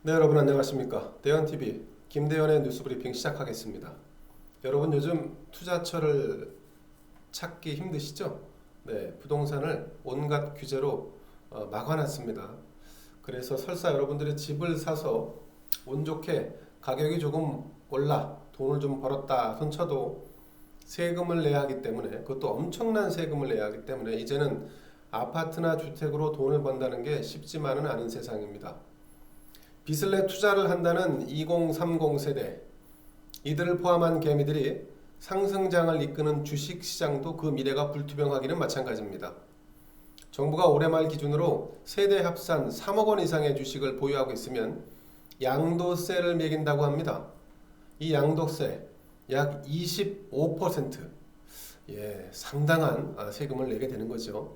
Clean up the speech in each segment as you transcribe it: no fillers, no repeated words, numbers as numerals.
네, 여러분 안녕하십니까? 대현TV 김대현의 뉴스브리핑 시작하겠습니다. 여러분 요즘 투자처를 찾기 힘드시죠? 네, 부동산을 온갖 규제로 막아놨습니다. 그래서 설사 여러분들이 집을 사서 운 좋게 가격이 조금 올라 돈을 좀 벌었다 손쳐도 세금을 내야 하기 때문에, 그것도 엄청난 세금을 내야 하기 때문에 이제는 아파트나 주택으로 돈을 번다는 게 쉽지만은 않은 세상입니다. 빚을 내 투자를 한다는 2030 세대, 이들을 포함한 개미들이 상승장을 이끄는 주식시장도 그 미래가 불투명하기는 마찬가지입니다. 정부가 올해 말 기준으로 세대 합산 3억 원 이상의 주식을 보유하고 있으면 양도세를 매긴다고 합니다. 이 양도세 약 25%, 상당한 세금을 내게 되는 거죠.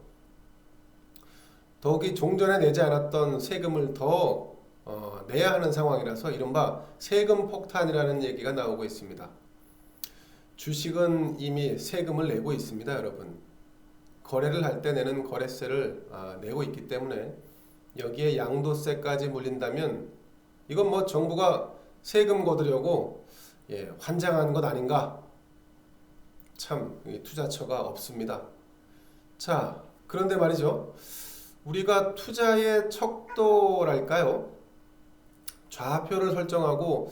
더욱이 종전에 내지 않았던 세금을 더 내야 하는 상황이라서 이른바 세금 폭탄이라는 얘기가 나오고 있습니다. 주식은 이미 세금을 내고 있습니다, 여러분. 거래를 할 때 내는 거래세를 내고 있기 때문에 여기에 양도세까지 물린다면 이건 뭐 정부가 세금 거두려고 환장한 것 아닌가? 참 투자처가 없습니다. 자, 그런데 말이죠. 우리가 투자의 척도랄까요? 좌표를 설정하고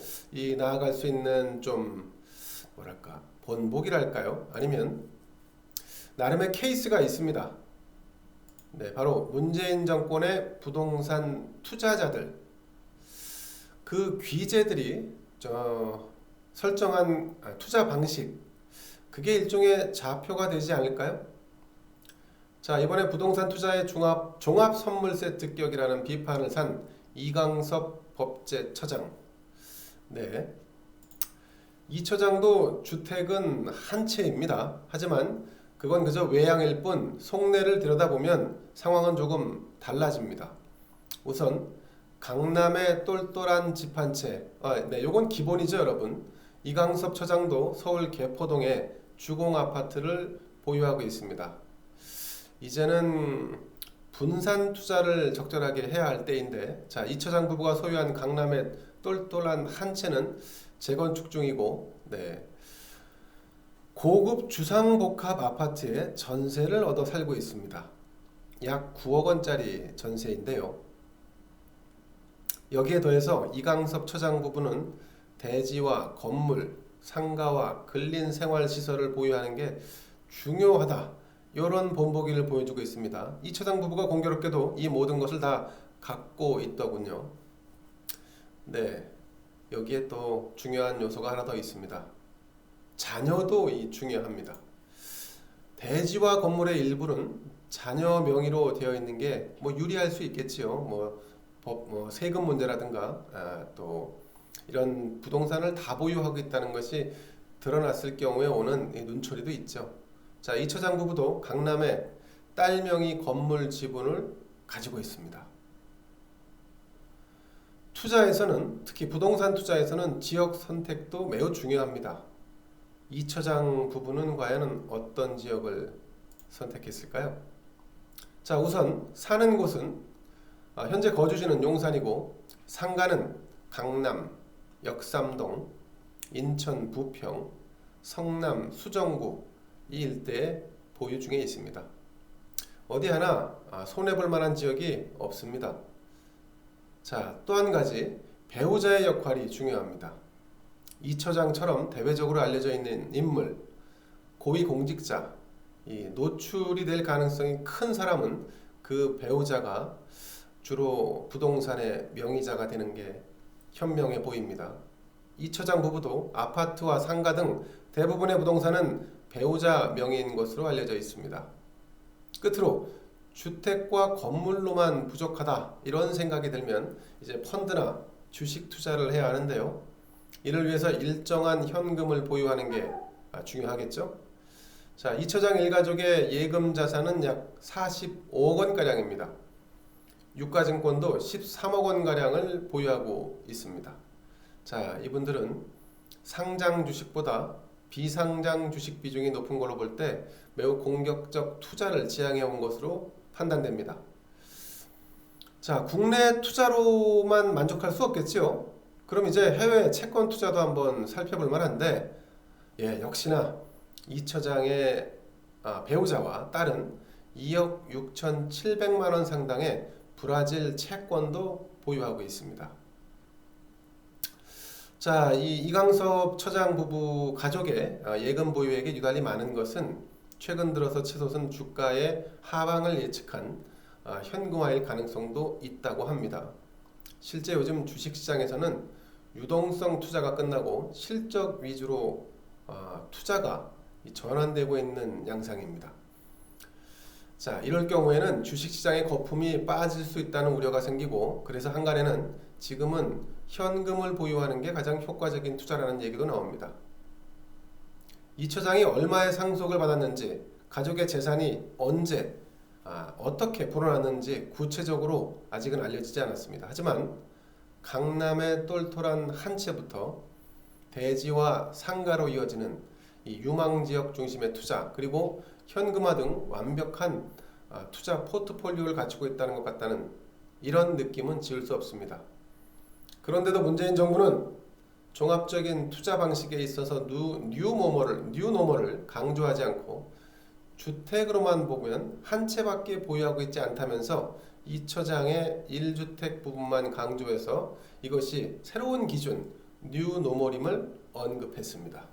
나아갈 수 있는 좀 본보기랄까요? 아니면 나름의 케이스가 있습니다. 네, 바로 문재인 정권의 부동산 투자자들, 그 귀재들이 설정한 투자 방식, 그게 일종의 좌표가 되지 않을까요? 자, 이번에 부동산 투자의 종합 선물 세트격이라는 비판을 산 이강섭 법제처장. 네. 이 처장도 주택은 한 채입니다. 하지만 그건 그저 외양일 뿐 속내를 들여다보면 상황은 조금 달라집니다. 우선 강남의 똘똘한 집 한 채. 요건 기본이죠, 여러분. 이강섭 처장도 서울 개포동에 주공 아파트를 보유하고 있습니다. 이제는 분산 투자를 적절하게 해야 할 때인데, 자, 이 처장 부부가 소유한 강남의 똘똘한 한 채는 재건축 중이고, 고급 주상복합 아파트에 전세를 얻어 살고 있습니다. 약 9억 원짜리 전세인데요. 여기에 더해서 이강섭 처장 부부는 대지와 건물, 상가와 근린 생활 시설을 보유하는 게 중요하다, 이런 본보기를 보여주고 있습니다. 이 처장 부부가 공교롭게도 이 모든 것을 다 갖고 있더군요. 네, 여기에 또 중요한 요소가 하나 더 있습니다. 자녀도 중요합니다. 대지와 건물의 일부는 자녀 명의로 되어 있는 게 유리할 수 있겠지요. 세금 문제라든가 또 이런 부동산을 다 보유하고 있다는 것이 드러났을 경우에 오는 눈초리도 있죠. 자, 이 처장 부부도 강남에 딸 명의 건물 지분을 가지고 있습니다. 투자에서는, 특히 부동산 투자에서는 지역 선택도 매우 중요합니다. 이 처장 부부는 과연 어떤 지역을 선택했을까요? 자, 우선 사는 곳은 현재 거주지는 용산이고, 상가는 강남, 역삼동, 인천 부평, 성남 수정구 이 일대에 보유 중에 있습니다. 어디 하나 손해볼 만한 지역이 없습니다. 자, 또 한 가지, 배우자의 역할이 중요합니다. 이 처장처럼 대외적으로 알려져 있는 인물, 고위공직자, 노출이 될 가능성이 큰 사람은 그 배우자가 주로 부동산의 명의자가 되는 게 현명해 보입니다. 이 처장 부부도 아파트와 상가 등 대부분의 부동산은 배우자 명의인 것으로 알려져 있습니다. 끝으로 주택과 건물로만 부족하다, 이런 생각이 들면 이제 펀드나 주식 투자를 해야 하는데요. 이를 위해서 일정한 현금을 보유하는 게 중요하겠죠. 자, 이 처장 일가족의 예금 자산은 약 45억 원가량입니다. 유가증권도 13억 원가량을 보유하고 있습니다. 자, 이분들은 상장 주식보다 비상장 주식 비중이 높은 걸로 볼 때 매우 공격적 투자를 지향해 온 것으로 판단됩니다. 자, 국내 투자로만 만족할 수 없겠지요. 그럼 이제 해외 채권 투자도 한번 살펴볼 만한데, 예, 역시나 이 처장의 배우자와 딸은 2억 6,700만 원 상당의 브라질 채권도 보유하고 있습니다. 자, 이 이강섭 처장 부부 가족의 예금 보유액이 유달리 많은 것은 최근 들어서 치솟은 주가의 하방을 예측한 현금화일 가능성도 있다고 합니다. 실제 요즘 주식시장에서는 유동성 투자가 끝나고 실적 위주로 투자가 전환되고 있는 양상입니다. 자, 이럴 경우에는 주식시장의 거품이 빠질 수 있다는 우려가 생기고, 그래서 한간에는 지금은 현금을 보유하는 게 가장 효과적인 투자라는 얘기도 나옵니다. 이 처장이 얼마의 상속을 받았는지, 가족의 재산이 언제 어떻게 불어났는지 구체적으로 아직은 알려지지 않았습니다. 하지만 강남의 똘똘한 한 채부터 대지와 상가로 이어지는 이 유망지역 중심의 투자, 그리고 현금화 등 완벽한 투자 포트폴리오를 갖추고 있다는 것 같다는 이런 느낌은 지울 수 없습니다. 그런데도 문재인 정부는 종합적인 투자 방식에 있어서 뉴노멀을 강조하지 않고 주택으로만 보면 한 채밖에 보유하고 있지 않다면서 이 처장의 1주택 부분만 강조해서 이것이 새로운 기준 뉴노멀임을 언급했습니다.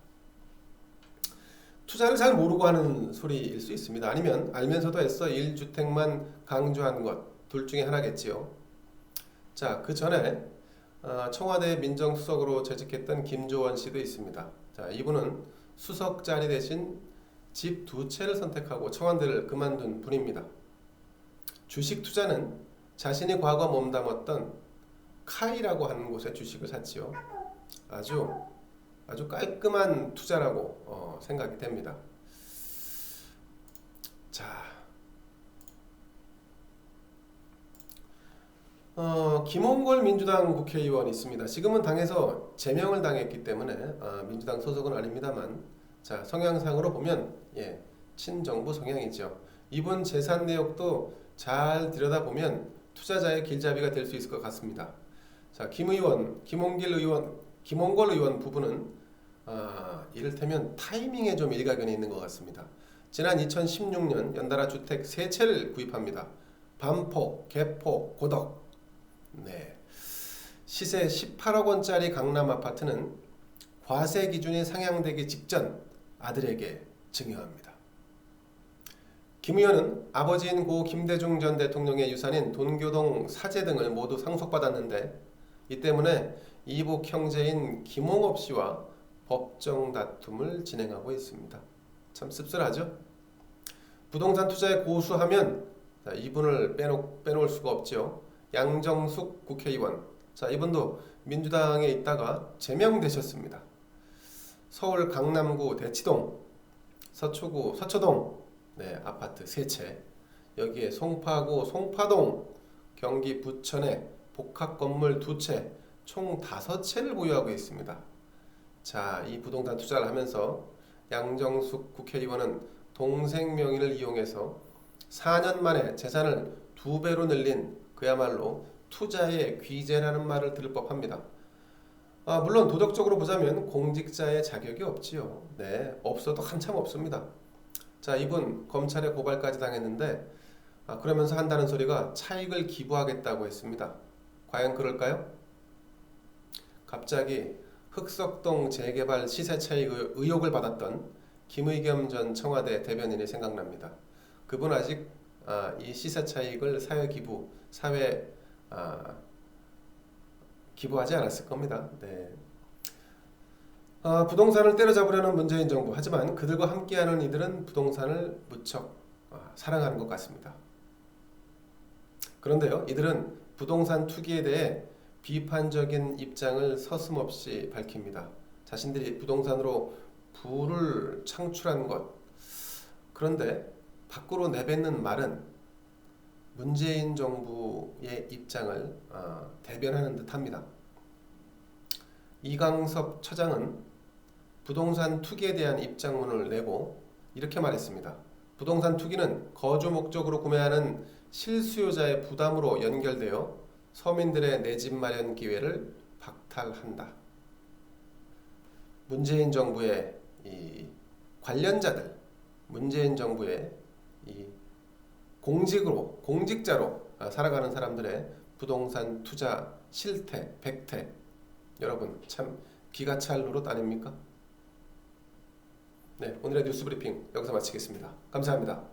투자를 잘 모르고 하는 소리일 수 있습니다. 아니면 알면서도 애써 1주택만 강조한 것, 둘 중에 하나겠지요. 자, 그 전에 청와대 민정수석으로 재직했던 김조원 씨도 있습니다. 자, 이분은 수석 자리 대신 집 2채를 선택하고 청와대를 그만둔 분입니다. 주식 투자는 자신이 과거 몸담았던 카이라고 하는 곳에 주식을 샀지요. 아주 깔끔한 투자라고 생각이 됩니다. 자, 김홍걸 민주당 국회의원 있습니다. 지금은 당에서 제명을 당했기 때문에 민주당 소속은 아닙니다만, 자, 성향상으로 보면 친정부 성향이죠. 이분 재산 내역도 잘 들여다보면 투자자의 길잡이가 될 수 있을 것 같습니다. 자, 김홍걸 의원 부부는 이를테면 타이밍에 좀 일가견이 있는 것 같습니다. 지난 2016년 연달아 주택 3채를 구입합니다. 반포, 개포, 고덕. 네. 시세 18억 원짜리 강남 아파트는 과세 기준이 상향되기 직전 아들에게 증여합니다. 김 의원은 아버지인 고 김대중 전 대통령의 유산인 돈교동 사재 등을 모두 상속받았는데, 이 때문에 이복 형제인 김홍업 씨와 법정 다툼을 진행하고 있습니다. 참 씁쓸하죠? 부동산 투자에 고수하면 이분을 빼놓을 수가 없죠. 양정숙 국회의원. 자, 이분도 민주당에 있다가 제명되셨습니다. 서울 강남구 대치동, 서초구 서초동 아파트 3채, 여기에 송파구 송파동, 경기 부천에 복합 건물 2채, 총 5채를 보유하고 있습니다. 자, 이 부동산 투자를 하면서 양정숙 국회의원은 동생 명의를 이용해서 4년 만에 재산을 2배로 늘린 그야말로 투자의 귀재라는 말을 들을 법합니다. 물론 도덕적으로 보자면 공직자의 자격이 없지요. 네, 없어도 한참 없습니다. 자, 이분 검찰에 고발까지 당했는데 그러면서 한다는 소리가 차익을 기부하겠다고 했습니다. 과연 그럴까요? 갑자기 흑석동 재개발 시세 차익 의혹을 받았던 김의겸 전 청와대 대변인이 생각납니다. 그분 아직 이 시세 차익을 사회 기부하지 않았을 겁니다. 네. 부동산을 때려잡으려는 문재인 정부. 하지만 그들과 함께하는 이들은 부동산을 무척 사랑하는 것 같습니다. 그런데요, 이들은 부동산 투기에 대해 비판적인 입장을 서슴없이 밝힙니다. 자신들이 부동산으로 부를 창출한 것. 그런데 밖으로 내뱉는 말은 문재인 정부의 입장을 대변하는 듯합니다. 이강섭 처장은 부동산 투기에 대한 입장문을 내고 이렇게 말했습니다. 부동산 투기는 거주 목적으로 구매하는 실수요자의 부담으로 연결되어 서민들의 내 집 마련 기회를 박탈한다. 문재인 정부의 이 관련자들, 문재인 정부의 이 공직자로 살아가는 사람들의 부동산 투자 실태, 백태, 여러분 참 기가 찰 노릇 아닙니까? 네, 오늘의 뉴스 브리핑 여기서 마치겠습니다. 감사합니다.